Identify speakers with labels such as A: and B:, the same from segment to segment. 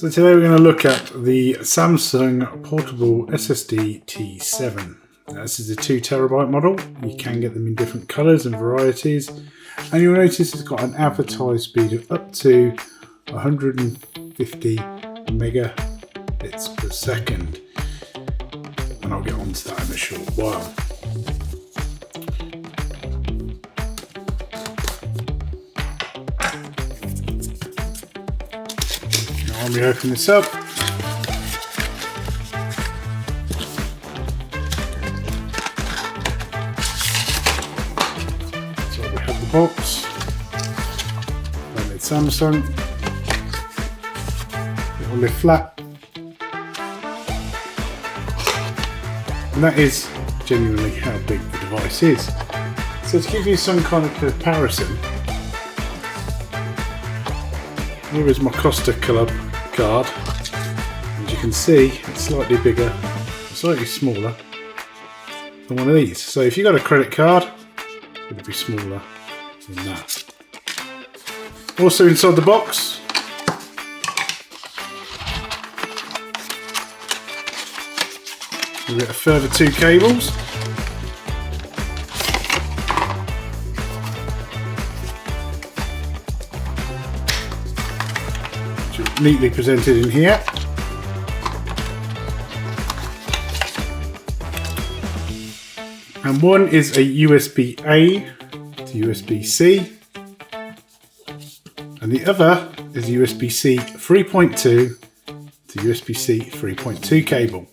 A: So today we're going to look at the Samsung Portable SSD T7. This is a 2TB model. You can get them in different colours and varieties, and you'll notice it's got an advertised speed of up to 150 megabits per second, and I'll get onto that in a short while. Now when we open this up, box, and it's Samsung. It will lift flat, and that is genuinely how big the device is. So to give you some kind of comparison, here is my Costa Club card. As you can see, it's slightly bigger, slightly smaller than one of these. So if you've got a credit card, it would be smaller than that. Also inside the box, we get a further 2 cables. Which are neatly presented in here. And one is a USB-A to USB-C, and the other is USB-C 3.2 to USB-C 3.2 cable.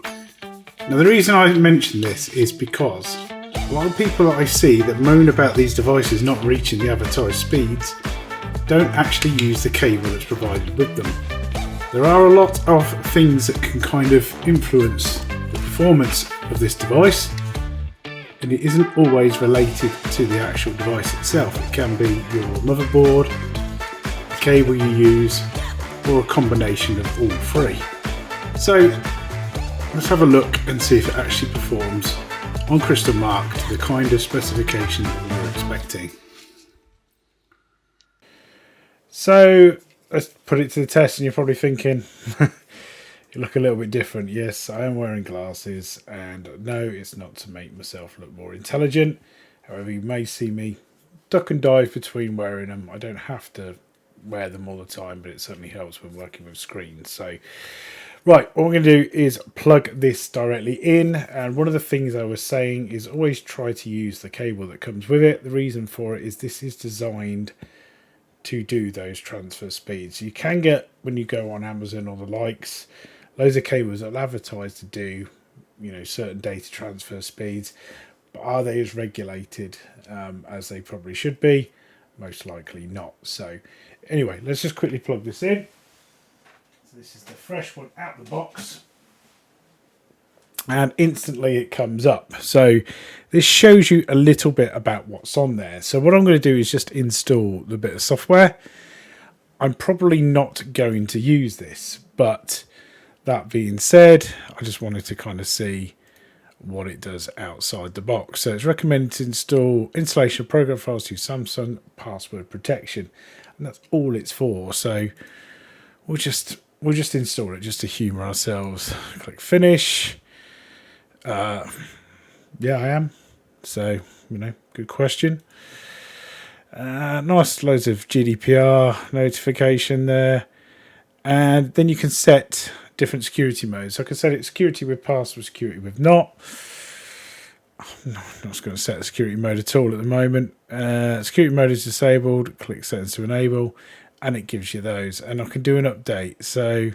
A: Now the reason I mention this is because a lot of people that I see that moan about these devices not reaching the advertised speeds don't actually use the cable that's provided with them. There are a lot of things that can kind of influence the performance of this device, and it isn't always related to the actual device itself. It can be your motherboard, the cable you use, or a combination of all three. So let's have a look and see if it actually performs on crystal mark to the kind of specification that we were expecting. So let's put it to the test, and you're probably thinking, you look a little bit different. Yes, I am wearing glasses, and no, it's not to make myself look more intelligent. However, you may see me duck and dive between wearing them. I don't have to wear them all the time, but it certainly helps when working with screens. So, right, what we're going to do is plug this directly in, and one of the things I was saying is always try to use the cable that comes with it. The reason for it is this is designed to do those transfer speeds. You can get, when you go on Amazon or the likes, loads of cables that are advertised to do, you know, certain data transfer speeds, but are they as regulated as they probably should be? Most likely not. So anyway, let's just quickly plug this in. So this is the fresh one out the box, and instantly it comes up. So this shows you a little bit about what's on there. So what I'm going to do is just install the bit of software. I'm probably not going to use this, but that being said, I just wanted to kind of see what it does outside the box. So it's recommended to install installation of program files to Samsung password protection, and that's all it's for. So we'll just install it just to humour ourselves. Click finish. Yeah, I am. So, you know, good question. Nice, loads of GDPR notification there, and then you can set different security modes. So I can set it security with password, security with not. I'm not just going to set a security mode at all at the moment. Security mode is disabled. Click settings to enable, and it gives you those. And I can do an update. So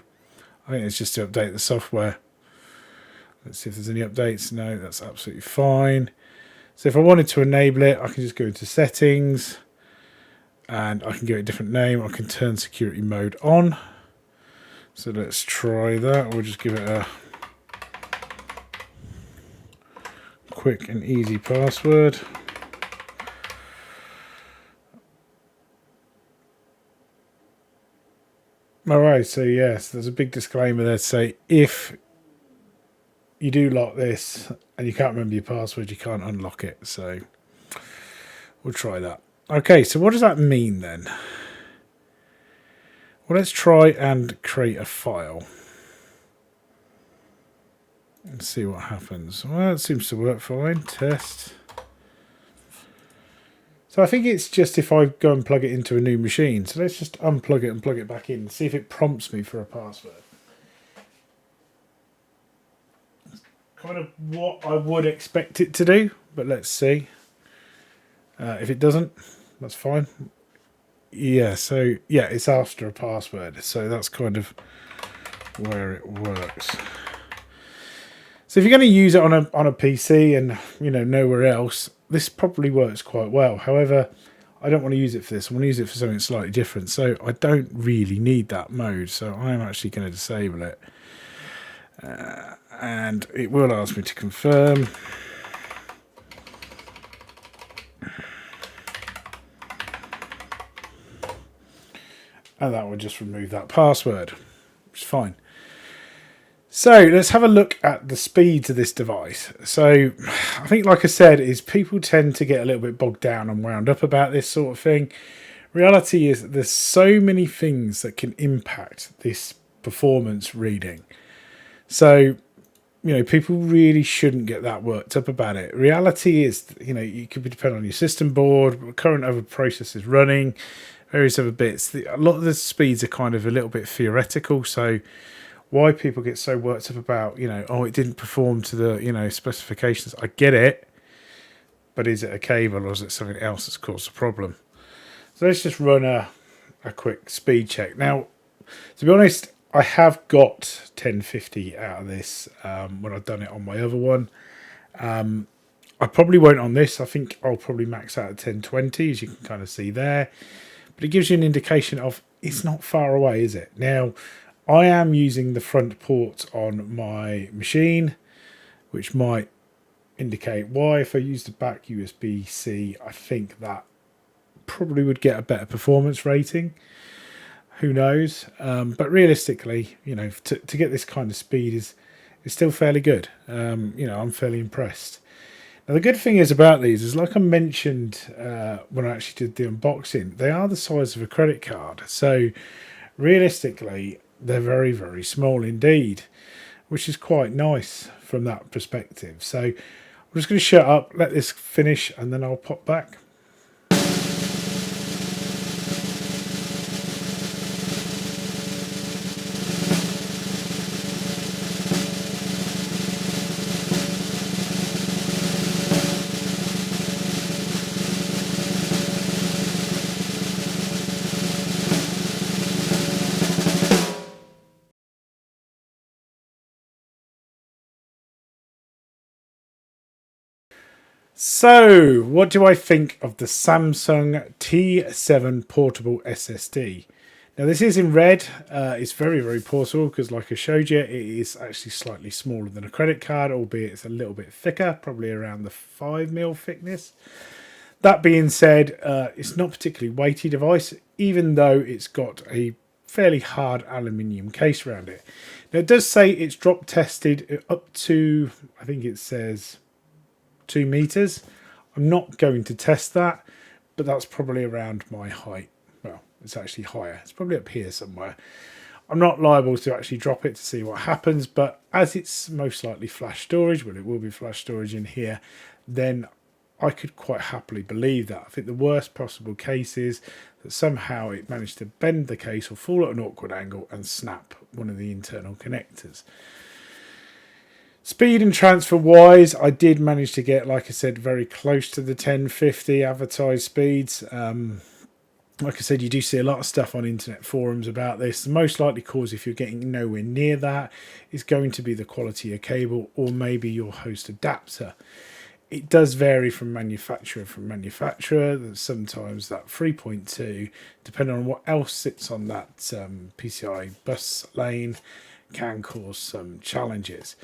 A: I think it's just to update the software. Let's see if there's any updates. No, that's absolutely fine. So if I wanted to enable it, I can just go into settings, and I can give it a different name. I can turn security mode on. So let's try that. We'll just give it a quick and easy password. Alright, so yes, there's a big disclaimer there to say if you do lock this and you can't remember your password, you can't unlock it. So we'll try that. Okay, so what does that mean then? Well, let's try and create a file and see what happens. Well, it seems to work fine. Test. So I think it's just if I go and plug it into a new machine. So let's just unplug it and plug it back in and see if it prompts me for a password. Kind of what I would expect it to do, but let's see. If it doesn't, that's fine. Yeah, so yeah, it's after a password. So that's kind of where it works. So if you're going to use it on a PC and nowhere else, this probably works quite well. However, I don't want to use it for this. I want to use it for something slightly different. So I don't really need that mode. So I'm actually going to disable it. And it will ask me to confirm. And that will just remove that password, which is fine. So let's have a look at the speeds of this device. So I think, like I said, is people tend to get a little bit bogged down and wound up about this sort of thing. Reality is that there's so many things that can impact this performance reading. So, people really shouldn't get that worked up about it. Reality is, it could be dependent on your system board, current other processes running, various other bits. A lot of the speeds are kind of a little bit theoretical. So why people get so worked up about, it didn't perform to the, specifications. I get it, but is it a cable or is it something else that's caused the problem? So let's just run a quick speed check. Now, to be honest, I have got 1050 out of this when I've done it on my other one. I probably won't on this. I think I'll probably max out at 1020, as you can kind of see there. But it gives you an indication of it's not far away, is it? Now, I am using the front port on my machine, which might indicate why. If I use the back USB-C, I think that probably would get a better performance rating. Who knows? But realistically, to get this kind of speed is still fairly good. I'm fairly impressed. Now, the good thing is about these is, like I mentioned when I actually did the unboxing, they are the size of a credit card. So realistically, they're very, very small indeed, which is quite nice from that perspective. So I'm just going to shut up, let this finish, and then I'll pop back. So, what do I think of the Samsung T7 Portable SSD? Now, this is in red. It's very, very portable because, like I showed you, it is actually slightly smaller than a credit card, albeit it's a little bit thicker, probably around the 5mm thickness. That being said, it's not a particularly weighty device, even though it's got a fairly hard aluminium case around it. Now, it does say it's drop tested up to, I think it says 2 meters. I'm not going to test that, but that's probably around my height. Well, it's actually higher. It's probably up here somewhere. I'm not liable to actually drop it to see what happens, but as it's most likely flash storage, well, it will be flash storage in here, then I could quite happily believe that. I think the worst possible case is that somehow it managed to bend the case or fall at an awkward angle and snap one of the internal connectors. Speed and transfer wise, I did manage to get, like I said, very close to the 1050 advertised speeds. Like I said, you do see a lot of stuff on internet forums about this. The most likely cause, if you're getting nowhere near that, is going to be the quality of cable or maybe your host adapter. It does vary from manufacturer. There's sometimes that 3.2, depending on what else sits on that PCI bus lane, can cause some challenges.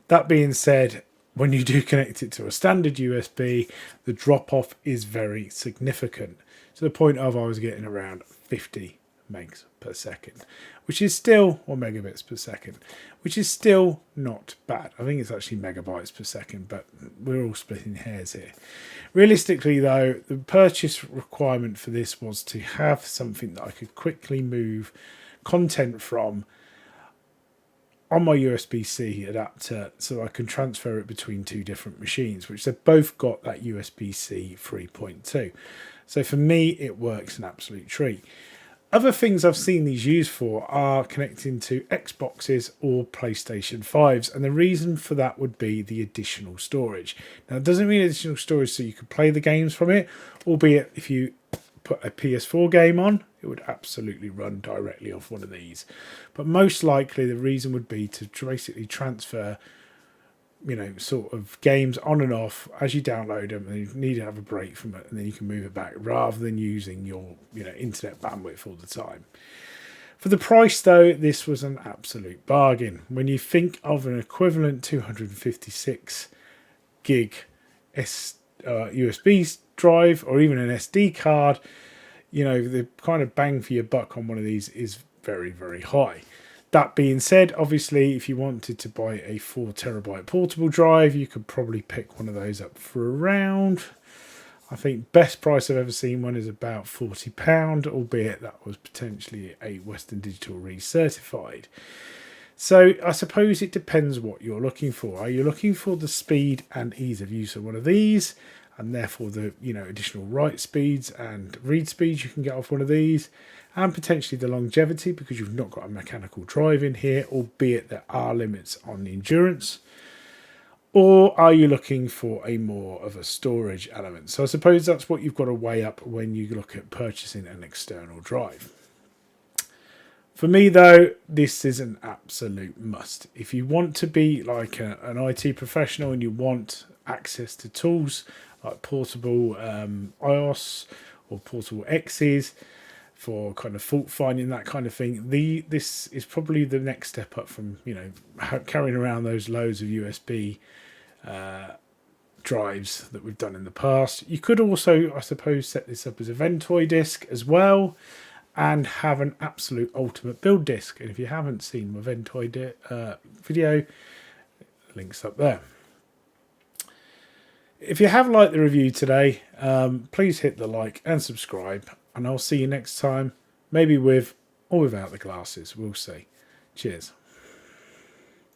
A: That being said, when you do connect it to a standard USB, the drop-off is very significant, to the point of I was getting around 50 megs per second, which is still, or megabits per second, which is still not bad. I think it's actually megabytes per second, but we're all splitting hairs here. Realistically, though, the purchase requirement for this was to have something that I could quickly move content from on my USB-C adapter so I can transfer it between two different machines, which they've both got that USB-C 3.2. So for me, it works an absolute treat. Other things I've seen these used for are connecting to Xboxes or PlayStation 5s, and the reason for that would be the additional storage. Now, it doesn't mean additional storage so you could play the games from it, albeit if you put a PS4 game on, it would absolutely run directly off one of these. But most likely the reason would be to basically transfer, sort of games on and off as you download them, and you need to have a break from it, and then you can move it back rather than using your internet bandwidth all the time. For the price though, this was an absolute bargain. When you think of an equivalent 256 gig USB drive or even an SD card, the kind of bang for your buck on one of these is very, very high. That being said, obviously, if you wanted to buy a 4 terabyte portable drive, you could probably pick one of those up for around, I think best price I've ever seen one is about £40, albeit that was potentially a Western Digital recertified. So I suppose it depends what you're looking for. Are you looking for the speed and ease of use of one of these, and therefore the additional write speeds and read speeds you can get off one of these, and potentially the longevity because you've not got a mechanical drive in here, albeit there are limits on the endurance? Or are you looking for a more of a storage element? So I suppose that's what you've got to weigh up when you look at purchasing an external drive. For me though, this is an absolute must. If you want to be like an IT professional and you want access to tools like portable iOS or portable X's for kind of fault finding, that kind of thing, this is probably the next step up from carrying around those loads of USB drives that we've done in the past. You could also, I suppose, set this up as a Ventoy disk as well and have an absolute ultimate build disk. And if you haven't seen my Ventoy video, links up there. If you have liked the review today, please hit the like and subscribe, and I'll see you next time, maybe with or without the glasses. We'll see. Cheers.